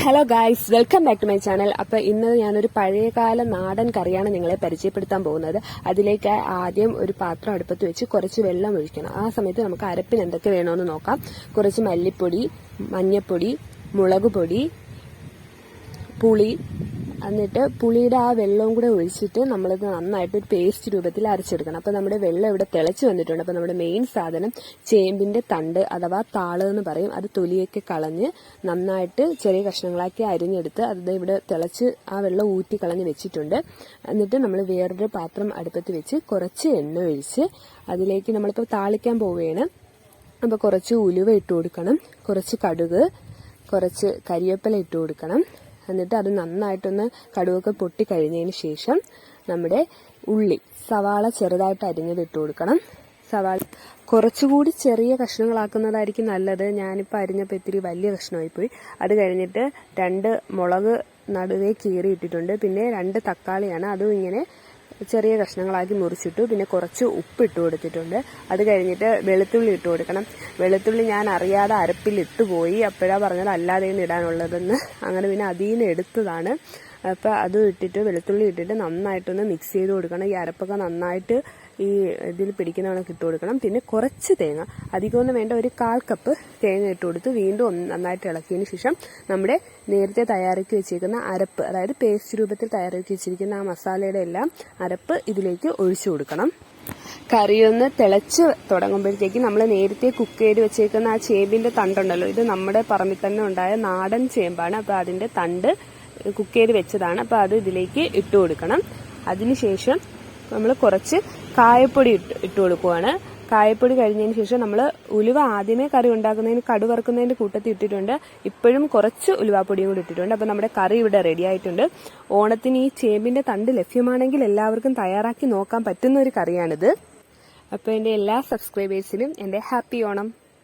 Hello guys, welcome back to my channel. അപ്പോൾ ഇന്ന് ഞാനൊരു പഴയകാല നാടൻ കറിയാണ് നിങ്ങളെ പരിചയപ്പെടുത്താൻ പോകുന്നത്. അതിലേക്ക് ആദ്യം ഒരു പാത്രം അടുപ്പത്ത് വെച്ച് കുറച്ച് വെള്ളം ഒഴിക്കണം. ആ സമയത്ത് നമുക്ക് അരപ്പിന് എന്തൊക്കെ വേണമെന്ന് നോക്കാം. കുറച്ച് മല്ലിപ്പൊടി, മഞ്ഞൾപ്പൊടി, മുളക് പൊടി, പുളി, എന്നിട്ട് പുളിയുടെ ആ വെള്ളവും കൂടെ ഒഴിച്ചിട്ട് നമ്മളിത് നന്നായിട്ട് ഒരു പേസ്റ്റ് രൂപത്തിൽ അരച്ചെടുക്കണം. അപ്പോൾ നമ്മുടെ വെള്ളം ഇവിടെ തിളച്ച് വന്നിട്ടുണ്ട്. അപ്പോൾ നമ്മുടെ മെയിൻ സാധനം ചേമ്പിന്റെ തണ്ട് അഥവാ താള് എന്ന് പറയും. അത് തൊലിയൊക്കെ കളഞ്ഞ് നന്നായിട്ട് ചെറിയ കഷ്ണങ്ങളാക്കി അരിഞ്ഞെടുത്ത് അത് ഇവിടെ തിളച്ച് ആ വെള്ളം ഊറ്റി കളഞ്ഞ് വെച്ചിട്ടുണ്ട്. എന്നിട്ട് നമ്മൾ വേറൊരു പാത്രം അടുപ്പത്ത് വെച്ച് കുറച്ച് എണ്ണ ഒഴിച്ച് അതിലേക്ക് നമ്മളിപ്പോൾ താളിക്കാൻ പോവുകയാണ്. അപ്പോൾ കുറച്ച് ഉലുവ ഇട്ട് കൊടുക്കണം, കുറച്ച് കടുക്, കുറച്ച് കരിവേപ്പില ഇട്ട് കൊടുക്കണം. എന്നിട്ട് അത് നന്നായിട്ടൊന്ന് കടുവൊക്കെ പൊട്ടിക്കഴിഞ്ഞതിന് ശേഷം നമ്മുടെ ഉള്ളി, സവാള ചെറുതായിട്ട് അരിഞ്ഞത് ഇട്ട് കൊടുക്കണം. സവാള കുറച്ചുകൂടി ചെറിയ കഷ്ണങ്ങളാക്കുന്നതായിരിക്കും നല്ലത്. ഞാനിപ്പോൾ അരിഞ്ഞപ്പോൾ ഇത്തിരി വലിയ കഷ്ണമായിപ്പോയി. അത് കഴിഞ്ഞിട്ട് 2 മുളക് നടുവേ കീറി ഇട്ടിട്ടുണ്ട്. പിന്നെ 2 തക്കാളിയാണ്, അതും ഇങ്ങനെ ചെറിയ കഷ്ണങ്ങളാക്കി മുറിച്ചിട്ടു. പിന്നെ കുറച്ച് ഉപ്പ് ഇട്ട് കൊടുത്തിട്ടുണ്ട്. അത് കഴിഞ്ഞിട്ട് വെളുത്തുള്ളി ഇട്ട് കൊടുക്കണം. വെളുത്തുള്ളി ഞാൻ അറിയാതെ അരപ്പിൽ ഇട്ടുപോയി. അപ്പോഴാ പറഞ്ഞത് അല്ലാതെയാണ് ഇടാനുള്ളതെന്ന്. അങ്ങനെ പിന്നെ അതിൽ നിന്ന് എടുത്തതാണ്. അപ്പോൾ അതും ഇട്ടിട്ട് വെളുത്തുള്ളി ഇട്ടിട്ട് നന്നായിട്ടൊന്ന് മിക്സ് ചെയ്ത് കൊടുക്കണം. ഈ അരപ്പൊക്കെ നന്നായിട്ട് ഈ ഇതിൽ പിടിക്കുന്നവണക്ക് ഇട്ട് കൊടുക്കണം. പിന്നെ കുറച്ച് തേങ്ങ, അധികമൊന്നും വേണ്ട, ഒരു 1/4 കപ്പ് തേങ്ങ ഇട്ട് കൊടുത്ത് വീണ്ടും നന്നായിട്ട് ഇളക്കിയതിന് ശേഷം നമ്മുടെ നേരത്തെ തയ്യാറാക്കി വെച്ചിരിക്കുന്ന അരപ്പ്, അതായത് പേസ്റ്റ് രൂപത്തിൽ തയ്യാറാക്കി വെച്ചിരിക്കുന്ന ആ മസാലയുടെ എല്ലാം അരപ്പ് ഇതിലേക്ക് ഒഴിച്ചു കൊടുക്കണം. കറിയൊന്ന് തിളച്ച് തുടങ്ങുമ്പോഴത്തേക്ക് നമ്മൾ നേരത്തെ കുക്ക് ചെയ്ത് വെച്ചേക്കുന്ന ആ ചേമ്പിന്റെ തണ്ടുണ്ടല്ലോ, ഇത് നമ്മുടെ പറമ്പിൽ തന്നെ ഉണ്ടായ നാടൻ ചേമ്പാണ്. അപ്പോൾ അതിന്റെ തണ്ട് കുക്ക് ചെയ്ത് വെച്ചതാണ്. അപ്പോൾ അത് ഇതിലേക്ക് ഇട്ട് കൊടുക്കണം. അതിനുശേഷം നമ്മൾ കുറച്ച് കായപ്പൊടി ഇട്ട് കൊടുക്കുവാണ്. കായപ്പൊടി കഴിഞ്ഞതിന് ശേഷം നമ്മൾ ഉലുവ ആദ്യമേ കറി ഉണ്ടാക്കുന്നതിന് കടു വറുക്കുന്നതിന്റെ കൂട്ടത്തിൽ ഇട്ടിട്ടുണ്ട്. ഇപ്പോഴും കുറച്ച് ഉലുവാപ്പൊടിയും കൂടി ഇട്ടിട്ടുണ്ട്. അപ്പോൾ നമ്മുടെ കറി ഇവിടെ റെഡി ആയിട്ടുണ്ട്. ഓണത്തിന് ഈ ചേമ്പിന്റെ തണ്ട് ലഭ്യമാണെങ്കിൽ എല്ലാവർക്കും തയ്യാറാക്കി നോക്കാൻ പറ്റുന്ന ഒരു കറിയാണിത്. അപ്പോൾ എൻ്റെ എല്ലാ സബ്സ്ക്രൈബേഴ്സിനും എൻ്റെ ഹാപ്പി ഓണം.